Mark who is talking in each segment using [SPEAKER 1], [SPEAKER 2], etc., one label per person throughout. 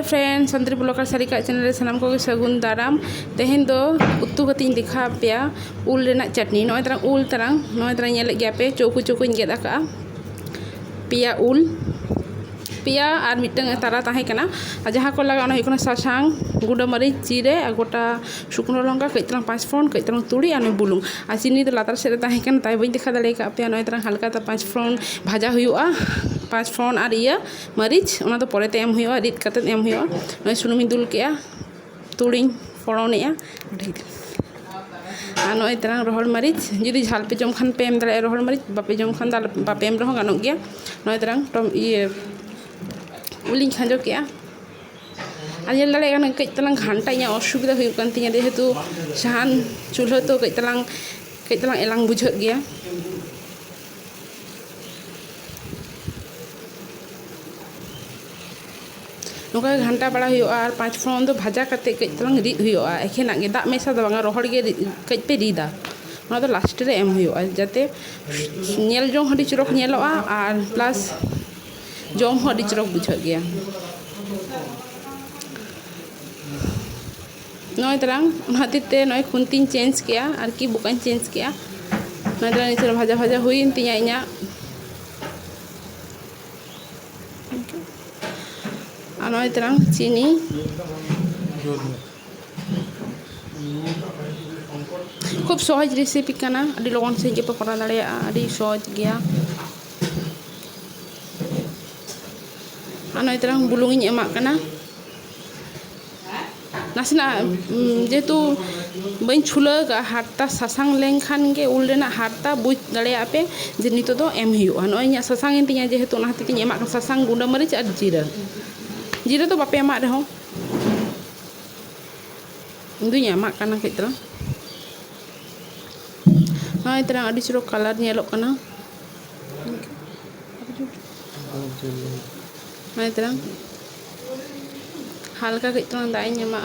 [SPEAKER 1] Hello friend संतरी blogger Sarika channel रे सनाम को सगुन दाराम तेहेन दो उतु कतिन दिखा पे उल रेना चटनी नय तरह उल तरह नय तरह नेले गया पे चौकु चौकु गेद आका पिया उल पिया और मिटंग तारा ताहे कना जहाँ को लगा ना सासांग गुड़ा मरीच जीरे और गोटा शुकनो लंका कई तरह 5 फोरन कई तरह तुड़ी और बुलुंग और चीनी तो लातार से ताहे कन ताई बई देखा दाड़े का पे नय तरह हल्का 5 फोरन भाजा हुआ 5 फोरन और इया मरीच ओना तो परेते एम हुआ रिद कते एम हुआ नय सुनुमी दुल के तुड़ी फोड़ने और नय तरह रोहड़ मरीच जुदी झाल पे जम खान पे एम दाड़े रोहड़ मरीच बापे जम खान बापे एम रहो गानोग गया नय तरह टम ये उलिंग खाजो के आजल दाड़े कई तलांग घंटा इन असुविधा हुई जेहेतु साहान चूल्हा तो कई तलांग एलांग बुझे गया नौका घंटा बड़ा और 5 फोरन तो भाजा करते कई तलांग रिद हुआ एखेना गे दाग मेसा दो रोहड़ गे कई पे रिदा तो लास्ट रे एम हुआ जाते नेल जों हडी चरक नेलोआ और प्लस जम हडी चरक बुझे गया नय तरह खातिर नय खुंती चेंज किया और कि बुका चेंज किया नय तरह नीचे भाजा भाजा हुई तिया इना और नय तरह चीनी खूब सहज रेसिपी कना अभी लगन से पे करा दाड़े सहज गया नय तरह बुलुंग एमा कना नासना जेहेतु बी छुला हारता सासांग लेनखान के उल रेना हारता बुझ दाड़े पे जे नित तो एम हुआ नय सासांग तीन जेहेतु एमा सासांग गुंडा मरीच और जीरा जीरा तो बापे एमा रहो दुई एमा कना कई तरह नय तरह अड़ी चुरो कलर नेलो कना नय तरह हल्का कई तरह दाई एमा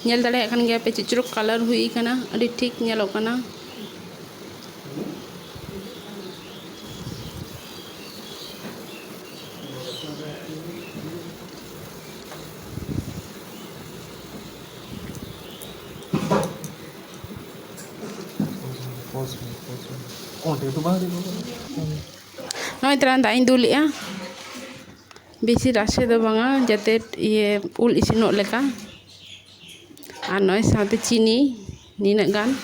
[SPEAKER 1] नेल दाड़े खान गया पे चिचरो कलर हुई कना अड़ी ठीक नेलो कना नय तरह दाई दुलिया बेसी राशे दो बांगा जाते ये उल इसिनो लेका और नय साथे चीनी नीना गान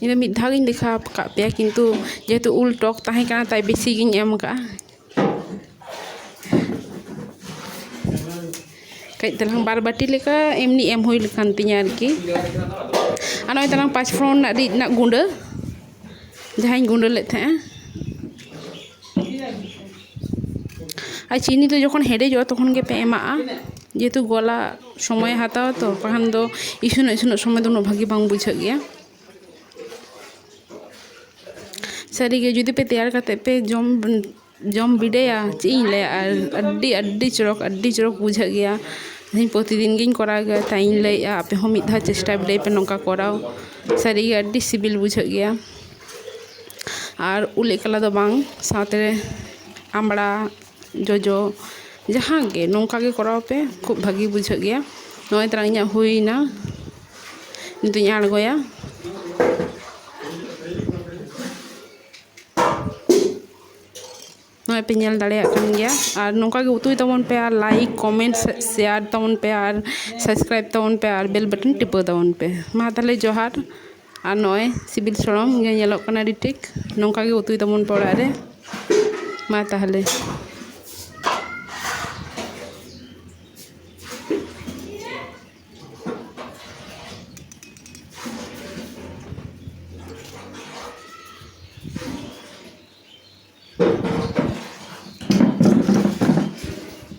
[SPEAKER 1] इन मिद धाव गिन देखा पे किंतु जेहेतु उल टक ताहे कना ताई बेसी गिन एम का कई तरह बार बाटी लेका एमनी एम हुई लेकान तिया आरकी और नय तरह 5 फोरन रिद ना गुंडा जहाँ गुंडा ले थे और चीनी तो जखन हेडेजो तखन के पे एमा जेहेतु गला समय हाथाव तो पाखान दो इसन इसन समय दो भागी बांग बुझे गया सारी के जुदी पे तैयार करते पे जम बिडेया चीन ले अड्डी अड्डी चरक बुझे गया प्रतिदिन गिन करा गया ताइन ले आपे हो मिधा चेष्टा बिडे पे नौका कराओ सारी अड्डी सिबिल बुझे गया और उल एकला दो बांग साथे आमड़ा जोजो जहाँ के नौका के कराओ पे खूब भागी बुझे गया नय तरह इन हुईना नितुई आड़गोया नय पे नेल दाड़े कान गया और नौका के उतुई तबन पे और लाइक कमेंट शेयर तबन पे और सब्सक्राइब तबन पे और बेल बटन टिपा तबन पे मा ताहले जोहार और नय सिबिल सड़म नेलो कना ठीक नौका के उतुई तबन पे ओड़ा रे मा ताहले।